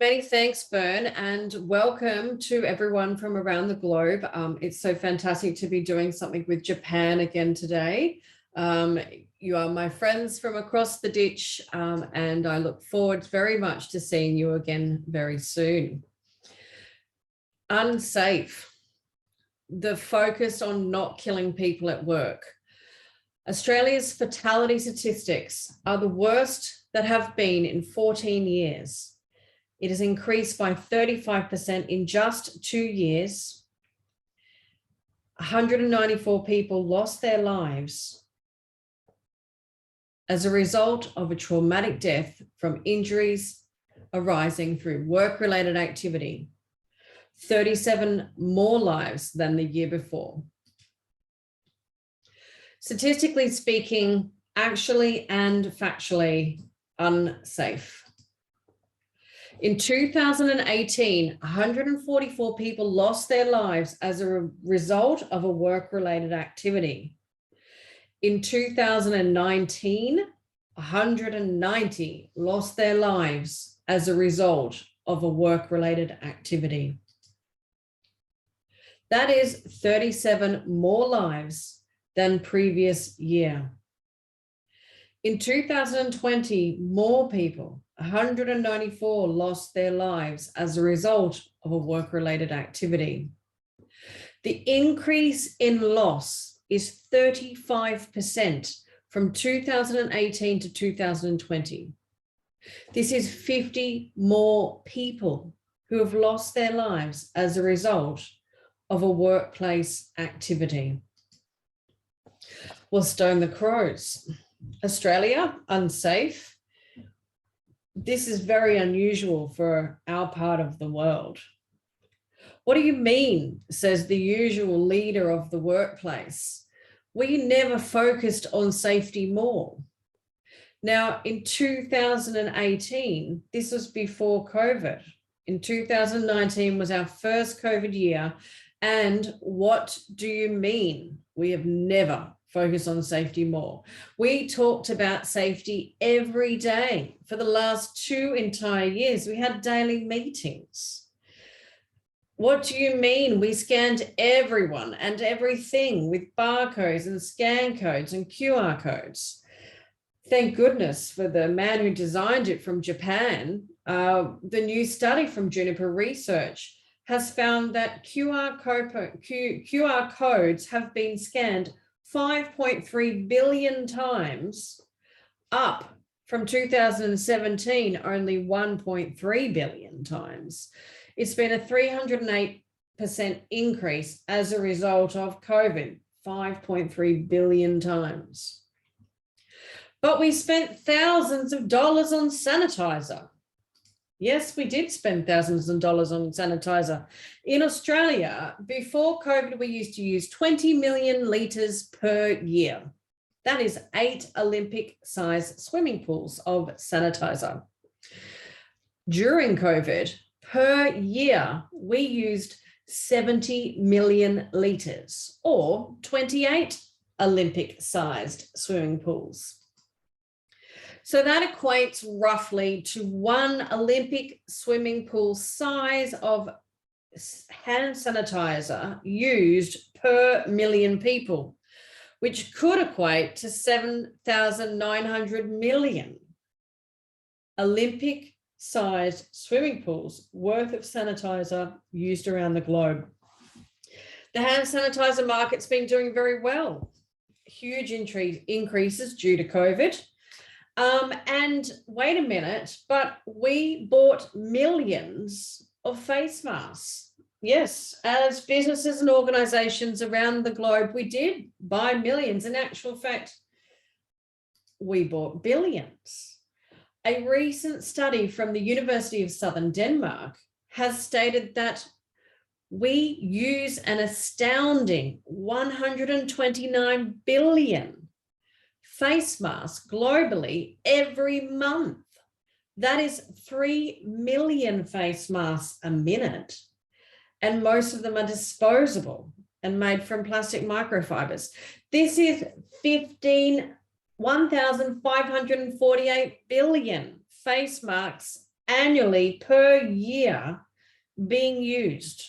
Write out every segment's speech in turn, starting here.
Many thanks, Bern, and welcome to everyone from around the globe. It's so fantastic to be doing something with Japan again today. You are my friends from across the ditch, and I look forward very much to seeing you again very soon. Unsafe, the focus on not killing people at work. Australia's fatality statistics are the worst that have been in 14 years. It has increased by 35% in just 2 years. 194 people lost their lives as a result of a traumatic death from injuries arising through work-related activity. 37 more lives than the year before. Statistically speaking, actually and factually unsafe. In 2018, 144 people lost their lives as a result of a work-related activity. In 2019, 190 lost their lives as a result of a work-related activity. That is 37 more lives than previous year. In 2020, more people, 194, lost their lives as a result of a work-related activity. The increase in loss is 35% from 2018 to 2020. This is 50 more people who have lost their lives as a result of a workplace activity. We'll stone the crows. Australia, unsafe. This is very unusual for our part of the world. What do you mean, says the usual leader of the workplace? We never focused on safety more. Now, in 2018, this was before COVID. In 2019 was our first COVID year. And what do you mean? We have never focused on safety more. We talked about safety every day for the last 2 entire years. We had daily meetings. What do you mean? We scanned everyone and everything with barcodes and scan codes and QR codes. Thank goodness for the man who designed it from Japan. The new study from Juniper Research has found that QR codes have been scanned 5.3 billion times, up from 2017, only 1.3 billion times. It's been a 308% increase as a result of COVID, 5.3 billion times. But we spent thousands of dollars on sanitizer. Yes, we did spend thousands of dollars on sanitizer. In Australia, before COVID, we used to use 20 million litres per year. That is 8 Olympic-sized swimming pools of sanitizer. During COVID, per year, we used 70 million litres, or 28 Olympic-sized swimming pools. So that equates roughly to 1 Olympic swimming pool size of hand sanitizer used per million people, which could equate to 7,900 million Olympic-sized swimming pools worth of sanitizer used around the globe. The hand sanitizer market's been doing very well. Huge increases due to COVID. And wait a minute, but we bought millions of face masks. Yes, as businesses and organizations around the globe, we did buy millions. In actual fact, we bought billions. A recent study from the University of Southern Denmark has stated that we use an astounding 129 billion face masks globally every month. That is 3 million face masks a minute. And most of them are disposable and made from plastic microfibers. This is 1,548 billion face masks annually per year being used.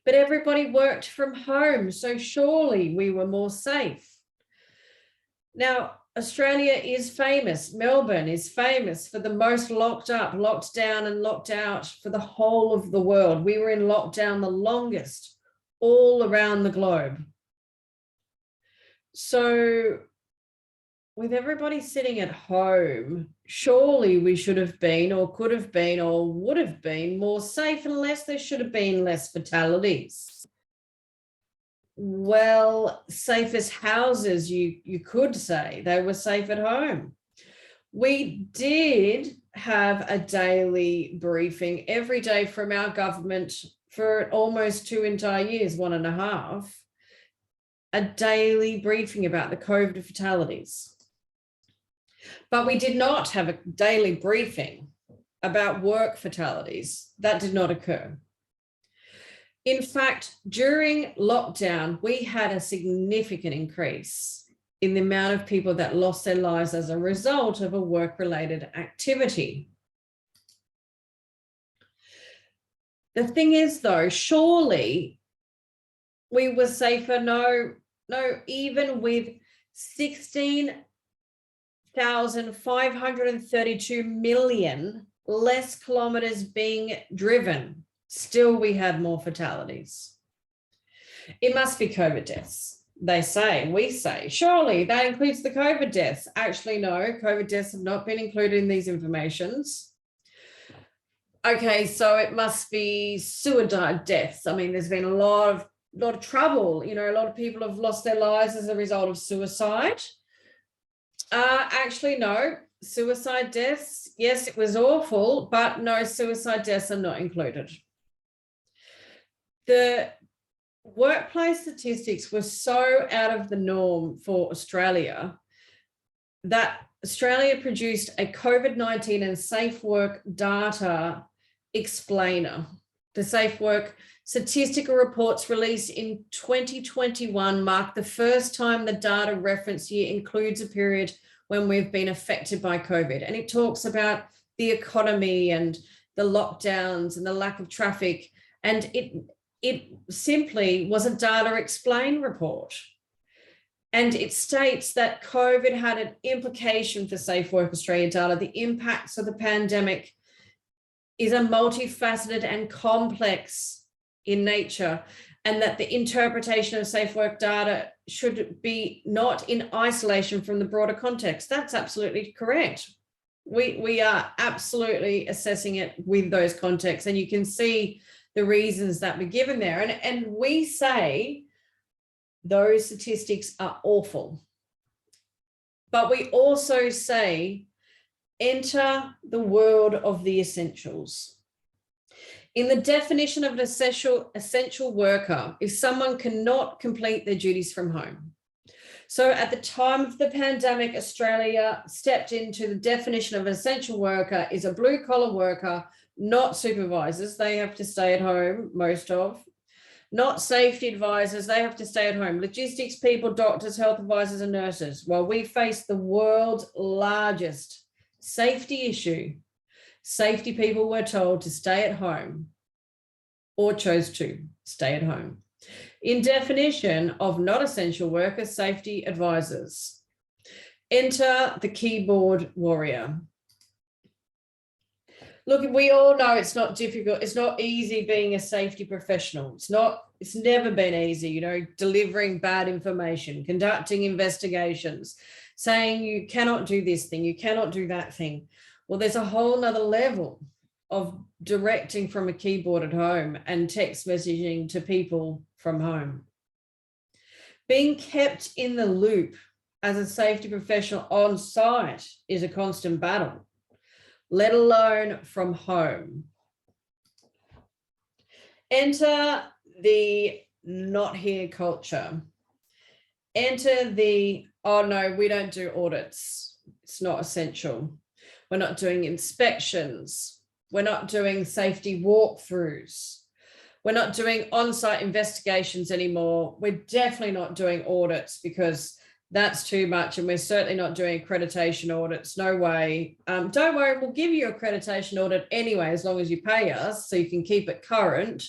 But everybody worked from home, so surely we were more safe. Now, Australia is famous, Melbourne is famous for the most locked up, locked down and locked out for the whole of the world. We were in lockdown the longest all around the globe. So with everybody sitting at home, surely we should have been or could have been or would have been more safe, unless there should have been less fatalities. Well, safest houses, you could say they were safe at home. We did have a daily briefing every day from our government for almost 2 entire years, 1.5, a daily briefing about the COVID fatalities. But we did not have a daily briefing about work fatalities. That did not occur. In fact, during lockdown, we had a significant increase in the amount of people that lost their lives as a result of a work-related activity. The thing is, though, surely we were safer. No, even with 16,532 million less kilometers being driven, still we had more fatalities. It must be COVID deaths. They say, we say, surely that includes the COVID deaths. Actually, no, COVID deaths have not been included in these informations. Okay, so it must be suicide deaths. I mean, there's been a lot of trouble. You know, a lot of people have lost their lives as a result of suicide. Actually, no, suicide deaths, yes, it was awful, but no, suicide deaths are not included. The workplace statistics were so out of the norm for Australia that Australia produced a COVID-19 and safe work data explainer. The Safe Work statistical reports released in 2021 marked the first time the data reference year includes a period when we've been affected by COVID. And it talks about the economy and the lockdowns and the lack of traffic. And it simply was a data explain report. And it states that COVID had an implication for Safe Work Australia data. The impacts of the pandemic is a multifaceted and complex in nature, and that the interpretation of Safe Work data should be not in isolation from the broader context. That's absolutely correct. We are absolutely assessing it with those contexts, and you can see the reasons that we're given there. And we say those statistics are awful. But we also say, enter the world of the essentials. In the definition of an essential worker, if someone cannot complete their duties from home. So at the time of the pandemic, Australia stepped into the definition of an essential worker is a blue collar worker, not supervisors. They have to stay at home, most of. Not safety advisors, they have to stay at home. Logistics people, doctors, health advisors, and nurses. While we face the world's largest safety issue, safety people were told to stay at home or chose to stay at home. In definition of not essential workers, safety advisors. Enter the keyboard warrior. Look, we all know it's not difficult. It's not easy being a safety professional. It's never been easy, you know, delivering bad information, conducting investigations, saying you cannot do this thing, you cannot do that thing. Well, there's a whole nother level of directing from a keyboard at home and text messaging to people from home. Being kept in the loop as a safety professional on site is a constant battle, let alone from home. Enter the not here culture. Enter the, oh no, we don't do audits. It's not essential. We're not doing inspections. We're not doing safety walkthroughs. We're not doing on-site investigations anymore. We're definitely not doing audits because That's too much. And we're certainly not doing accreditation audits. No way. Don't worry, we'll give you accreditation audit anyway, as long as you pay us so you can keep it current.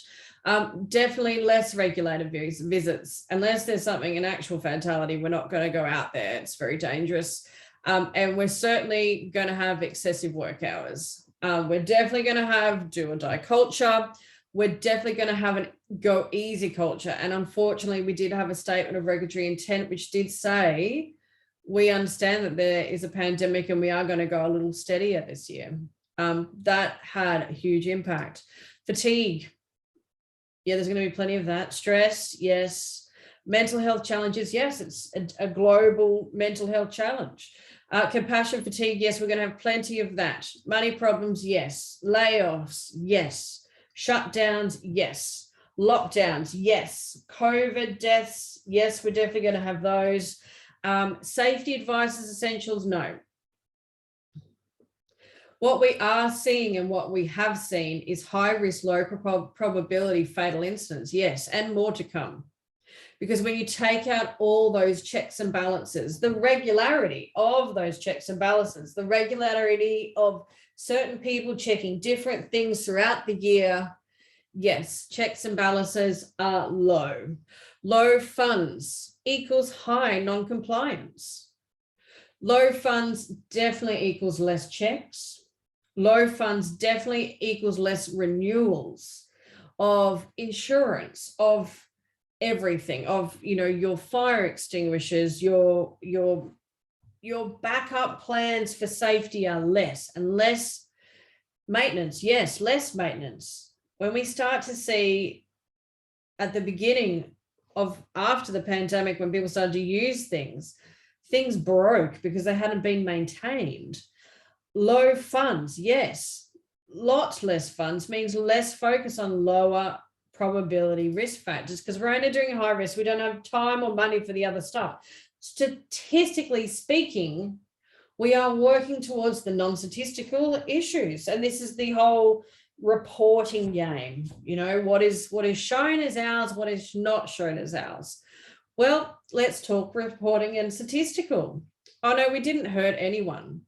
Definitely less regulated visits. Unless there's something, an actual fatality, we're not going to go out there. It's very dangerous. And we're certainly going to have excessive work hours. We're definitely going to have do or die culture. We're definitely going to have an go easy culture. And unfortunately, we did have a statement of regulatory intent, which did say, we understand that there is a pandemic and we are going to go a little steadier this year. That had a huge impact. Fatigue. Yeah, there's going to be plenty of that. Stress, yes. Mental health challenges, yes, it's a global mental health challenge. Compassion fatigue, yes, we're going to have plenty of that. Money problems, yes. Layoffs, yes. Shutdowns, yes. Lockdowns, yes. COVID deaths, yes, we're definitely going to have those. Safety advices, essentials, no. What we are seeing and what we have seen is high risk, low probability fatal incidents, yes, and more to come. Because when you take out all those checks and balances, the regularity of those checks and balances, the regularity of certain people checking different things throughout the year, yes, checks and balances are low. Low funds equals high non-compliance. Low funds definitely equals less checks. Low funds definitely equals less renewals of insurance, of everything, of, you know, your fire extinguishers, your backup plans for safety are less, and less maintenance. Yes, less maintenance. When we start to see at the beginning of after the pandemic, when people started to use things broke because they hadn't been maintained. Low funds, yes. Lots less funds means less focus on lower probability risk factors, because we're only doing high risk. We don't have time or money for the other stuff. Statistically speaking, we are working towards the non-statistical issues. And this is the whole reporting game. You know, what is shown as ours, what is not shown as ours. Well, let's talk reporting and statistical. Oh no, we didn't hurt anyone.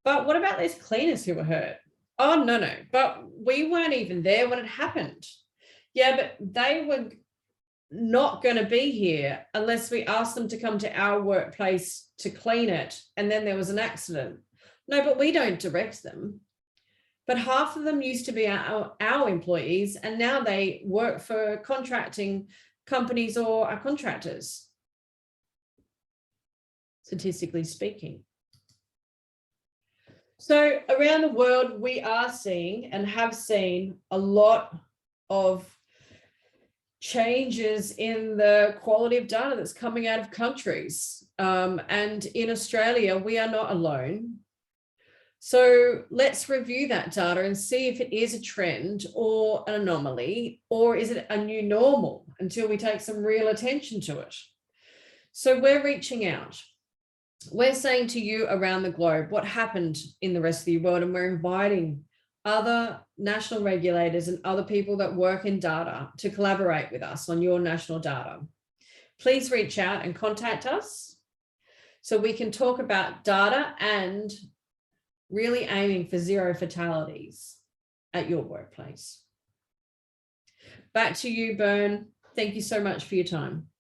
But what about these cleaners who were hurt? Oh, no, but we weren't even there when it happened. Yeah, but they were not going to be here unless we asked them to come to our workplace to clean it, and then there was an accident. No, but we don't direct them. But half of them used to be our employees, and now they work for contracting companies or are contractors, statistically speaking. So around the world, we are seeing and have seen a lot of changes in the quality of data that's coming out of countries. And in Australia, we are not alone. So let's review that data and see if it is a trend or an anomaly, or is it a new normal until we take some real attention to it. So we're reaching out. We're saying to you around the globe what happened in the rest of the world, and we're inviting other national regulators and other people that work in data to collaborate with us on your national data. Please reach out and contact us so we can talk about data and really aiming for 0 fatalities at your workplace. Back to you, Bern. Thank you so much for your time.